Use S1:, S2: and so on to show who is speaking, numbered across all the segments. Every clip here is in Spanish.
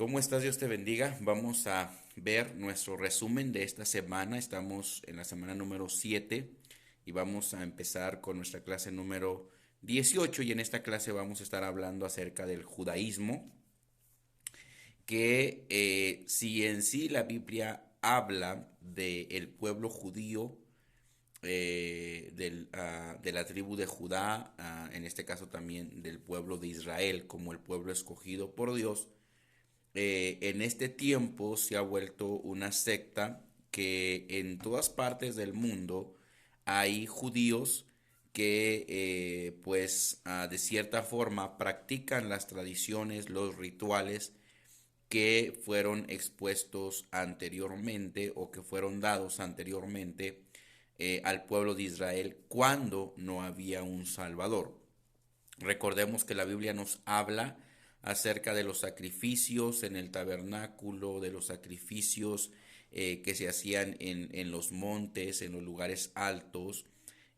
S1: ¿Cómo estás? Dios te bendiga. Vamos a ver nuestro resumen de esta semana. Estamos en la semana número 7 y vamos a empezar con nuestra clase número 18 y en esta clase vamos a estar hablando acerca del judaísmo, que si en sí la Biblia habla del pueblo judío, de la tribu de Judá, en este caso también del pueblo de Israel como el pueblo escogido por Dios. En este tiempo se ha vuelto una secta que en todas partes del mundo hay judíos que de cierta forma practican las tradiciones, los rituales que fueron expuestos anteriormente o que fueron dados anteriormente al pueblo de Israel cuando no había un Salvador. Recordemos que la Biblia nos habla acerca de los sacrificios en el tabernáculo, de los sacrificios que se hacían en los montes, en los lugares altos,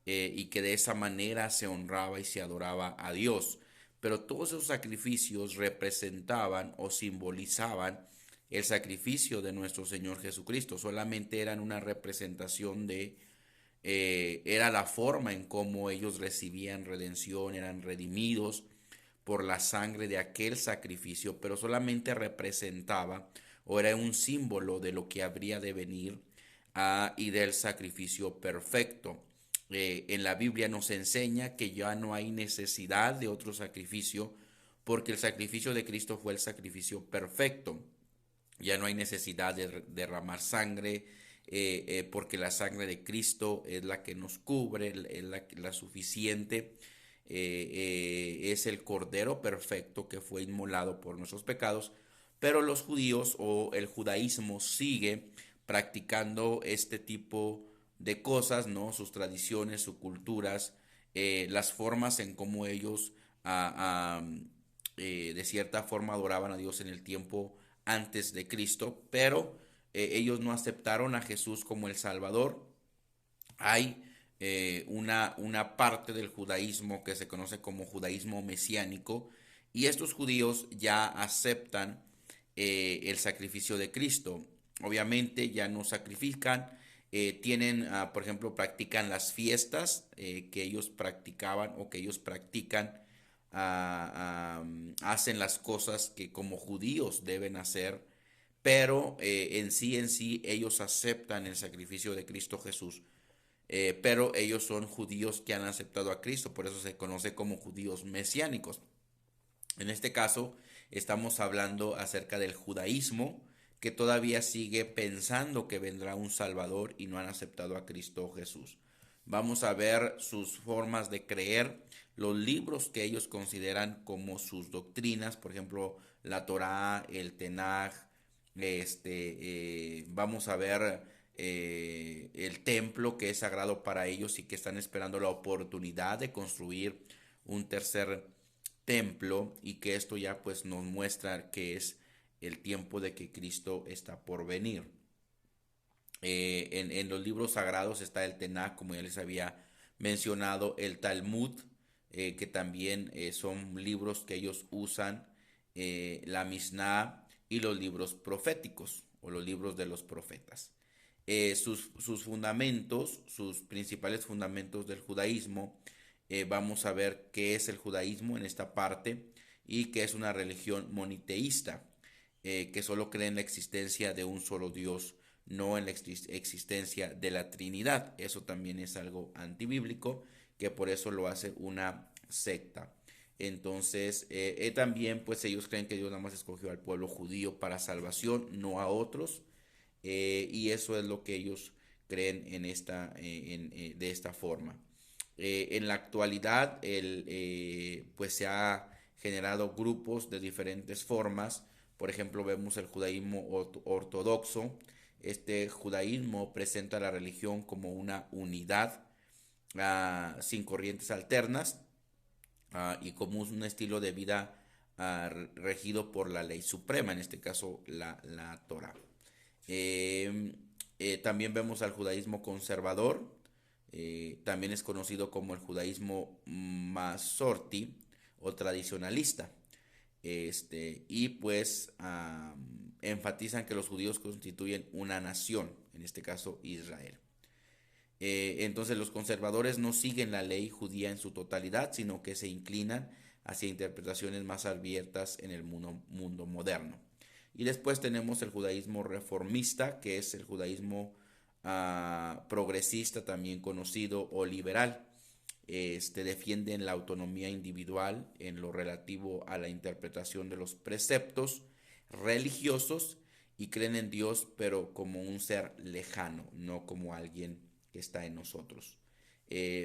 S1: y que de esa manera se honraba y se adoraba a Dios. Pero todos esos sacrificios representaban o simbolizaban el sacrificio de nuestro Señor Jesucristo. Solamente eran una representación era la forma en cómo ellos recibían redención, eran redimidos por la sangre de aquel sacrificio, pero solamente representaba o era un símbolo de lo que habría de venir y del sacrificio perfecto. En la Biblia nos enseña que ya no hay necesidad de otro sacrificio porque el sacrificio de Cristo fue el sacrificio perfecto. Ya no hay necesidad de derramar sangre, porque la sangre de Cristo es la que nos cubre, es la suficiente. Es el Cordero perfecto que fue inmolado por nuestros pecados, pero los judíos o el judaísmo sigue practicando este tipo de cosas, ¿no? Sus tradiciones, sus culturas, las formas en cómo ellos ah, ah, de cierta forma adoraban a Dios en el tiempo antes de Cristo, pero ellos no aceptaron a Jesús como el Salvador. Hay una parte del judaísmo que se conoce como judaísmo mesiánico y estos judíos ya aceptan el sacrificio de Cristo. Obviamente ya no sacrifican, tienen, por ejemplo, practican las fiestas que ellos practicaban o que ellos practican, hacen las cosas que como judíos deben hacer, pero en sí ellos aceptan el sacrificio de Cristo Jesús, pero ellos son judíos que han aceptado a Cristo, por eso se conoce como judíos mesiánicos. En este caso, estamos hablando acerca del judaísmo, que todavía sigue pensando que vendrá un Salvador y no han aceptado a Cristo Jesús. Vamos a ver sus formas de creer, los libros que ellos consideran como sus doctrinas, por ejemplo, la Torá, el Tenaj. Vamos a ver el templo que es sagrado para ellos y que están esperando la oportunidad de construir un tercer templo, y que esto ya pues nos muestra que es el tiempo de que Cristo está por venir. En los libros sagrados está el Tanaj, como ya les había mencionado, el Talmud, que también son libros que ellos usan, la Mishnah y los libros proféticos o los libros de los profetas. Sus fundamentos, sus principales fundamentos del judaísmo, vamos a ver qué es el judaísmo en esta parte y que es una religión moniteísta, que solo cree en la existencia de un solo Dios, no en la existencia de la Trinidad. Eso también es algo antibíblico, que por eso lo hace una secta. Entonces, también pues ellos creen que Dios nada más escogió al pueblo judío para salvación, no a otros, y eso es lo que ellos creen de esta forma. En la actualidad, pues se ha generado grupos de diferentes formas. Por ejemplo, vemos el judaísmo ortodoxo. Este judaísmo presenta la religión como una unidad, sin corrientes alternas, y como un estilo de vida regido por la ley suprema, en este caso la Torah. Eh, También vemos al judaísmo conservador, también es conocido como el judaísmo masorti o tradicionalista. Y pues enfatizan que los judíos constituyen una nación, en este caso Israel. Entonces los conservadores no siguen la ley judía en su totalidad, sino que se inclinan hacia interpretaciones más abiertas en el mundo moderno. Y después tenemos el judaísmo reformista, que es el judaísmo progresista, también conocido, o liberal. Defienden la autonomía individual en lo relativo a la interpretación de los preceptos religiosos y creen en Dios, pero como un ser lejano, no como alguien que está en nosotros.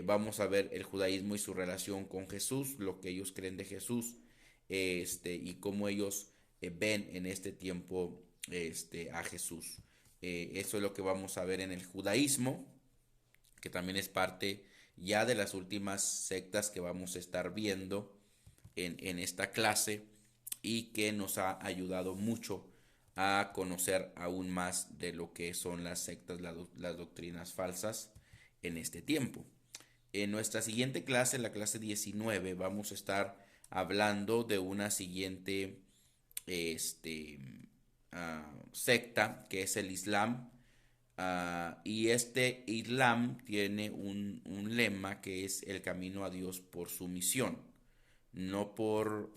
S1: Vamos a ver el judaísmo y su relación con Jesús, lo que ellos creen de Jesús, y cómo ellos ven en este tiempo a Jesús. Eso es lo que vamos a ver en el judaísmo, que también es parte ya de las últimas sectas que vamos a estar viendo en esta clase y que nos ha ayudado mucho a conocer aún más de lo que son las sectas, las doctrinas falsas en este tiempo. En nuestra siguiente clase, la clase 19, vamos a estar hablando de una siguiente secta, que es el Islam. Y este Islam tiene un lema que es el camino a Dios por sumisión, no por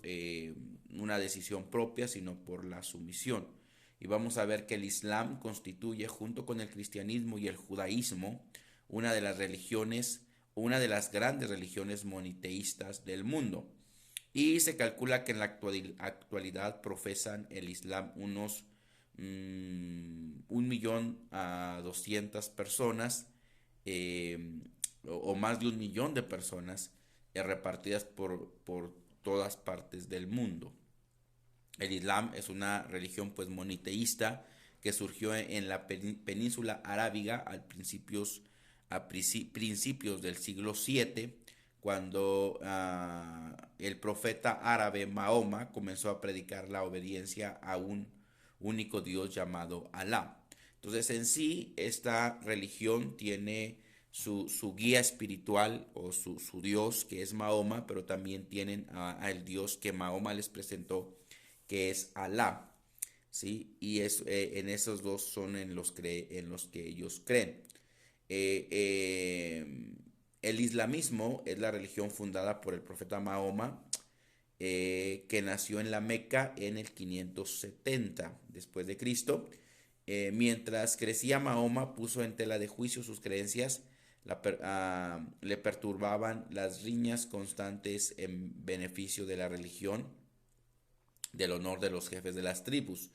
S1: una decisión propia, sino por la sumisión. Y vamos a ver que el Islam constituye, junto con el cristianismo y el judaísmo, una de las religiones, una de las grandes religiones moniteístas del mundo. Y se calcula que en la actualidad profesan el Islam unos 1.200.000 personas, o más de 1.000.000 de personas repartidas por todas partes del mundo. El Islam es una religión pues moniteísta que surgió en la península arábiga a principios del siglo VII, cuando el profeta árabe Mahoma comenzó a predicar la obediencia a un único Dios llamado Alá. Entonces en sí esta religión tiene su guía espiritual o su Dios, que es Mahoma, pero también tienen al Dios que Mahoma les presentó, que es Alá, ¿sí? Y en esos dos son en los que ellos creen. Eh, eh, el islamismo es la religión fundada por el profeta Mahoma, que nació en la Meca en el 570 después de Cristo. Mientras crecía Mahoma, puso en tela de juicio sus creencias, le perturbaban las riñas constantes en beneficio de la religión, del honor de los jefes de las tribus.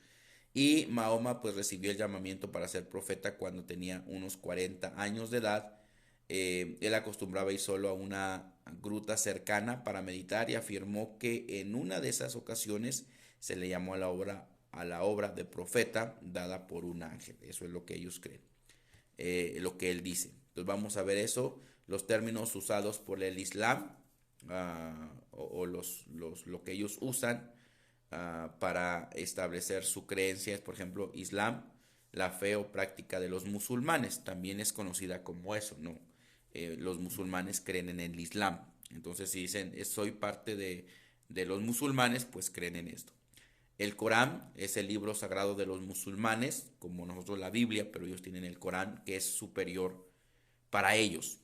S1: Y Mahoma pues recibió el llamamiento para ser profeta cuando tenía unos 40 años de edad. Él acostumbraba ir solo a una gruta cercana para meditar y afirmó que en una de esas ocasiones se le llamó a la obra de profeta dada por un ángel. Eso es lo que ellos creen, lo que él dice. Entonces vamos a ver eso, los términos usados por el Islam, o lo que ellos usan para establecer su creencia es, por ejemplo, Islam, la fe o práctica de los musulmanes, también es conocida como eso, ¿no? Los musulmanes creen en el Islam. Entonces, si dicen soy parte de los musulmanes, pues creen en esto. El Corán es el libro sagrado de los musulmanes, como nosotros la Biblia, pero ellos tienen el Corán, que es superior para ellos,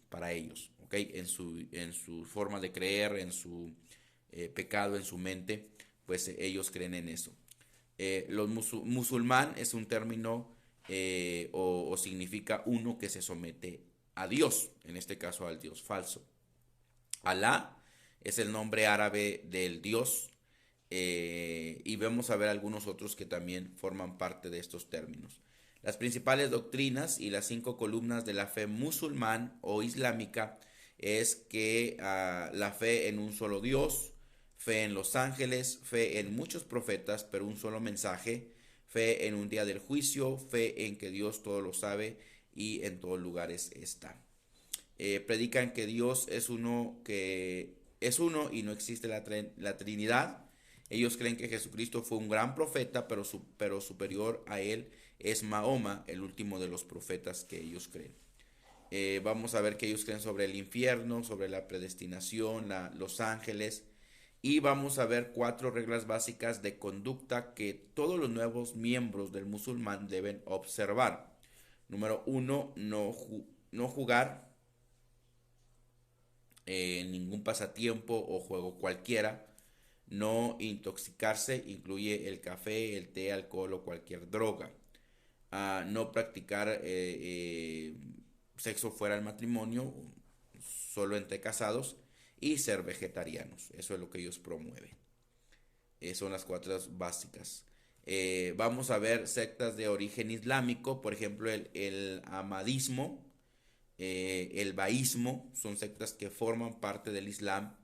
S1: ¿ok? En su forma de creer, en su pecado, en su mente, pues ellos creen en eso. Los musulmán es un término, o significa uno que se somete a Dios, en este caso al Dios falso. Alá es el nombre árabe del Dios, y vamos a ver algunos otros que también forman parte de estos términos. Las principales doctrinas y las 5 columnas de la fe musulmán o islámica es que la fe en un solo Dios, fe en los ángeles, fe en muchos profetas, pero un solo mensaje, fe en un día del juicio, fe en que Dios todo lo sabe y en todos lugares está. Predican que Dios es uno y no existe la Trinidad. Ellos creen que Jesucristo fue un gran profeta, pero superior a él es Mahoma, el último de los profetas que ellos creen. Vamos a ver que ellos creen sobre el infierno, sobre la predestinación, los ángeles, Y vamos a ver 4 reglas básicas de conducta que todos los nuevos miembros del musulmán deben observar. Número 1, no jugar ningún pasatiempo o juego cualquiera. No intoxicarse, incluye el café, el té, alcohol o cualquier droga. No practicar sexo fuera del matrimonio, solo entre casados, y ser vegetarianos. Eso es lo que ellos promueven. Son las 4 básicas. Vamos a ver sectas de origen islámico, por ejemplo el ahmadismo, el baísmo, son sectas que forman parte del Islam,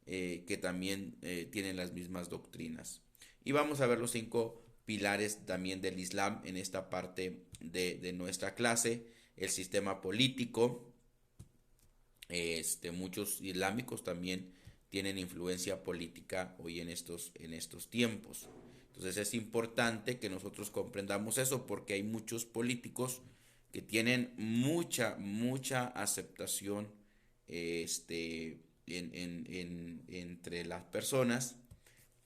S1: que también tienen las mismas doctrinas. Y vamos a ver los 5 pilares también del Islam en esta parte de nuestra clase. El sistema político, muchos islámicos también tienen influencia política hoy en estos tiempos. Entonces es importante que nosotros comprendamos eso, porque hay muchos políticos que tienen mucha aceptación entre las personas,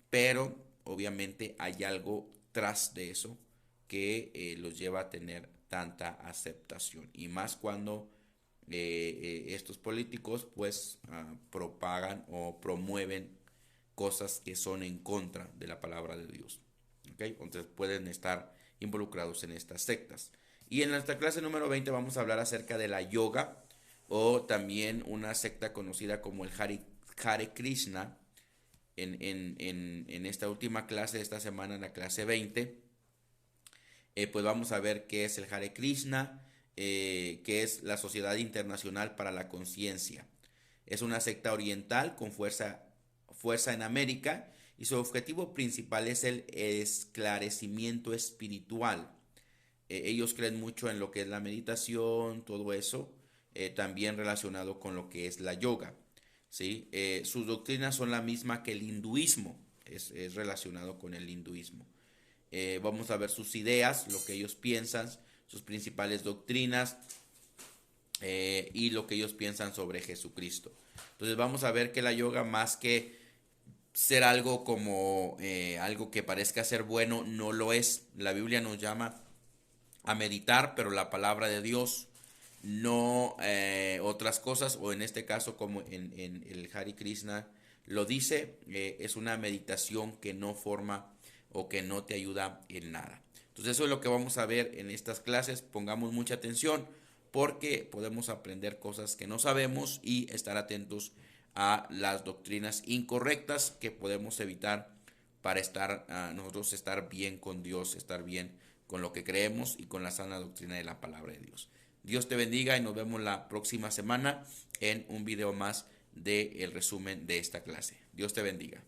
S1: pero obviamente hay algo tras de eso que los lleva a tener tanta aceptación, y más cuando estos políticos pues propagan o promueven cosas que son en contra de la palabra de Dios. ¿Okay? Entonces pueden estar involucrados en estas sectas. Y en nuestra clase número 20 vamos a hablar acerca de la yoga, o también una secta conocida como el Hare Krishna. En esta última clase de esta semana, en la clase 20, pues vamos a ver qué es el Hare Krishna, que es la Sociedad Internacional para la Conciencia. Es una secta oriental con fuerza en América, y su objetivo principal es el esclarecimiento espiritual. Ellos creen mucho en lo que es la meditación, todo eso, también relacionado con lo que es la yoga. ¿Sí? Sus doctrinas son la misma que el hinduismo, es relacionado con el hinduismo. Vamos a ver sus ideas, lo que ellos piensan, sus principales doctrinas, y lo que ellos piensan sobre Jesucristo. Entonces vamos a ver que la yoga, más que ser algo como algo que parezca ser bueno, no lo es. La Biblia nos llama a meditar, pero la palabra de Dios, no otras cosas, o en este caso como en el Hare Krishna lo dice, es una meditación que no forma o que no te ayuda en nada. Entonces eso es lo que vamos a ver en estas clases. Pongamos mucha atención, porque podemos aprender cosas que no sabemos y estar atentos a las doctrinas incorrectas que podemos evitar para nosotros estar bien con Dios, estar bien con lo que creemos y con la sana doctrina de la palabra de Dios. Dios te bendiga y nos vemos la próxima semana en un video más del resumen de esta clase. Dios te bendiga.